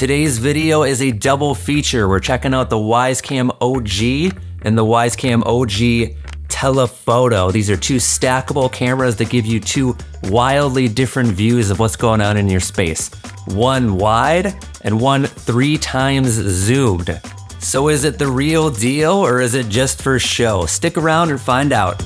Today's video is a double feature. We're checking out the Wyze Cam OG and the Wyze Cam OG Telephoto. These are two stackable cameras that give you two wildly different views of what's going on in your space. One wide and one 3 times zoomed. So is it the real deal or is it just for show? Stick around and find out.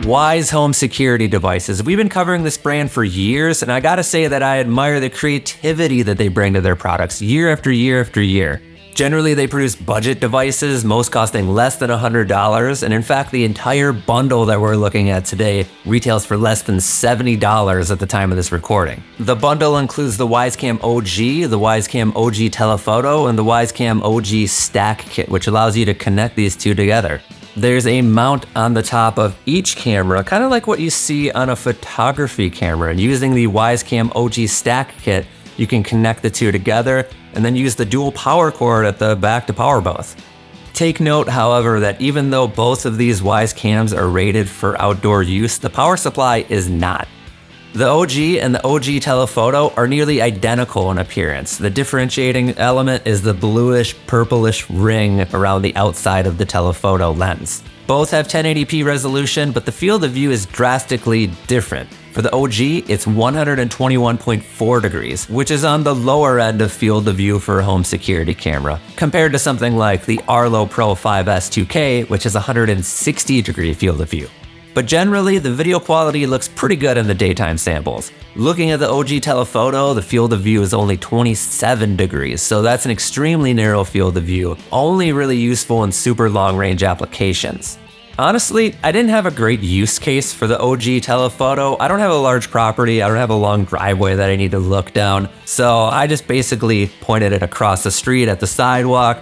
Wyze home security devices. We've been covering this brand for years, and I gotta say that I admire the creativity that they bring to their products year after year after year. Generally, they produce budget devices, most costing less than $100, and in fact, the entire bundle that we're looking at today retails for less than $70 at the time of this recording. The bundle includes the Wyze Cam OG, the Wyze Cam OG Telephoto, and the Wyze Cam OG Stack Kit, which allows you to connect these two together. There's a mount on the top of each camera, kind of like what you see on a photography camera. And using the Wyze Cam OG Stack Kit, you can connect the two together and then use the dual power cord at the back to power both. Take note, however, that even though both of these Wyze cams are rated for outdoor use, the power supply is not. The OG and the OG Telephoto are nearly identical in appearance. The differentiating element is the bluish purplish ring around the outside of the telephoto lens. Both have 1080p resolution, but the field of view is drastically different. For the OG, it's 121.4 degrees, which is on the lower end of field of view for a home security camera, compared to something like the Arlo Pro 5S 2K, which is 160 degree field of view. But generally, the video quality looks pretty good in the daytime samples. Looking at the OG Telephoto, the field of view is only 27 degrees, so that's an extremely narrow field of view, only really useful in super long-range applications. Honestly, I didn't have a great use case for the OG Telephoto. I don't have a large property, I don't have a long driveway that I need to look down, so I just basically pointed it across the street at the sidewalk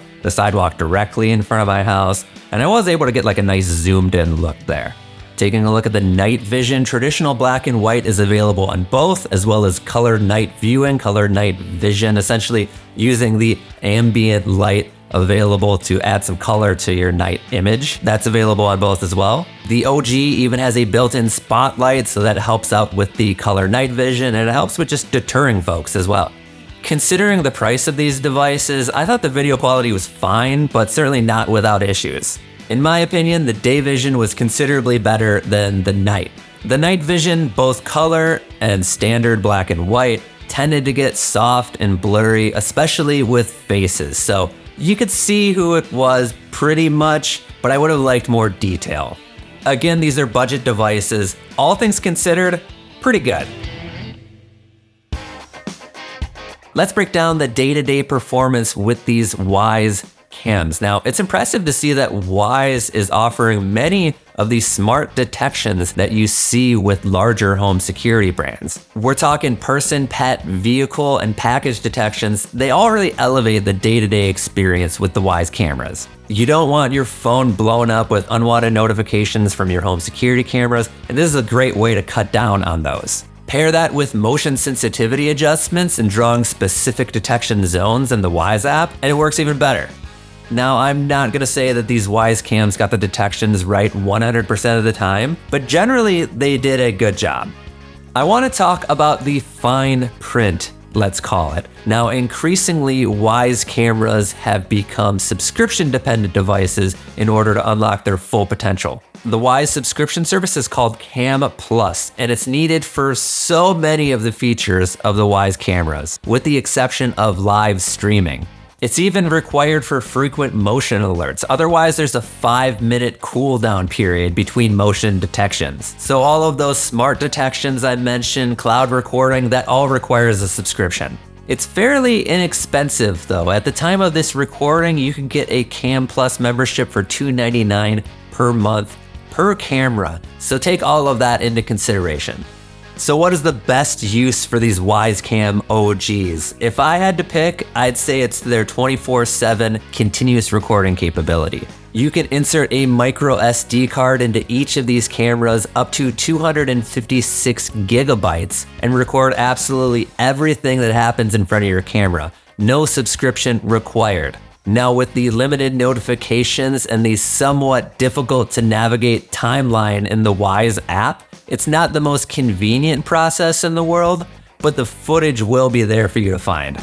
directly in front of my house, and I was able to get like a nice zoomed in look there. Taking a look at the night vision, traditional black and white is available on both, as well as color night viewing, color night vision, essentially using the ambient light available to add some color to your night image. That's available on both as well. The OG even has a built-in spotlight, so that helps out with the color night vision, and it helps with just deterring folks as well. Considering the price of these devices, I thought the video quality was fine, but certainly not without issues. In my opinion, the day vision was considerably better than the night. The night vision, both color and standard black and white, tended to get soft and blurry, especially with faces. So you could see who it was pretty much, but I would have liked more detail. Again, these are budget devices. All things considered, pretty good. Let's break down the day-to-day performance with these Wyze cams. Now, it's impressive to see that Wyze is offering many of these smart detections that you see with larger home security brands. We're talking person, pet, vehicle, and package detections. They all really elevate the day-to-day experience with the Wyze cameras. You don't want your phone blown up with unwanted notifications from your home security cameras, and this is a great way to cut down on those. Pair that with motion sensitivity adjustments and drawing specific detection zones in the Wyze app, and it works even better. Now, I'm not gonna say that these Wyze cams got the detections right 100% of the time, but generally they did a good job. I wanna talk about the fine print, let's call it. Now, increasingly, Wyze cameras have become subscription-dependent devices in order to unlock their full potential. The Wyze subscription service is called Cam Plus, and it's needed for so many of the features of the Wyze cameras, with the exception of live streaming. It's even required for frequent motion alerts. Otherwise, there's a 5-minute cooldown period between motion detections. So all of those smart detections I mentioned, cloud recording, that all requires a subscription. It's fairly inexpensive though. At the time of this recording, you can get a Cam Plus membership for $2.99 per month per camera. So take all of that into consideration. So what is the best use for these Wyze Cam OGs? If I had to pick, I'd say it's their 24/7 continuous recording capability. You can insert a micro SD card into each of these cameras up to 256 gigabytes and record absolutely everything that happens in front of your camera. No subscription required. Now, with the limited notifications and the somewhat difficult to navigate timeline in the Wyze app, it's not the most convenient process in the world, but the footage will be there for you to find.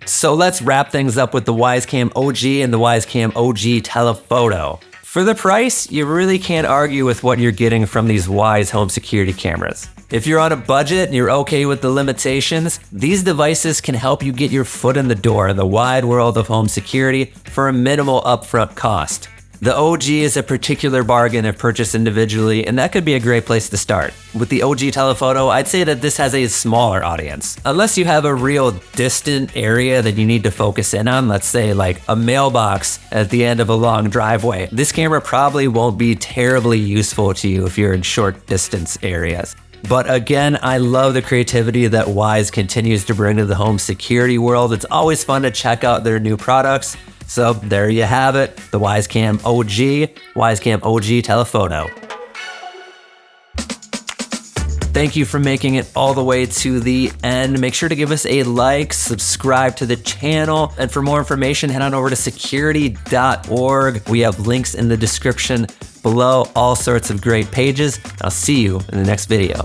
So let's wrap things up with the Wyze OG and the Wyze OG Telephoto. For the price, you really can't argue with what you're getting from these Wyze home security cameras. If you're on a budget and you're okay with the limitations, these devices can help you get your foot in the door in the wide world of home security for a minimal upfront cost. The OG is a particular bargain if purchased individually, and that could be a great place to start. With the OG Telephoto, I'd say that this has a smaller audience. Unless you have a real distant area that you need to focus in on, let's say like a mailbox at the end of a long driveway, this camera probably won't be terribly useful to you if you're in short distance areas. But again, I love the creativity that Wyze continues to bring to the home security world. It's always fun to check out their new products. So there you have it, the Wyze OG Telephoto. Thank you for making it all the way to the end. Make sure to give us a like, subscribe to the channel, and for more information, head on over to Security.org. We have links in the description below, all sorts of great pages. I'll see you in the next video.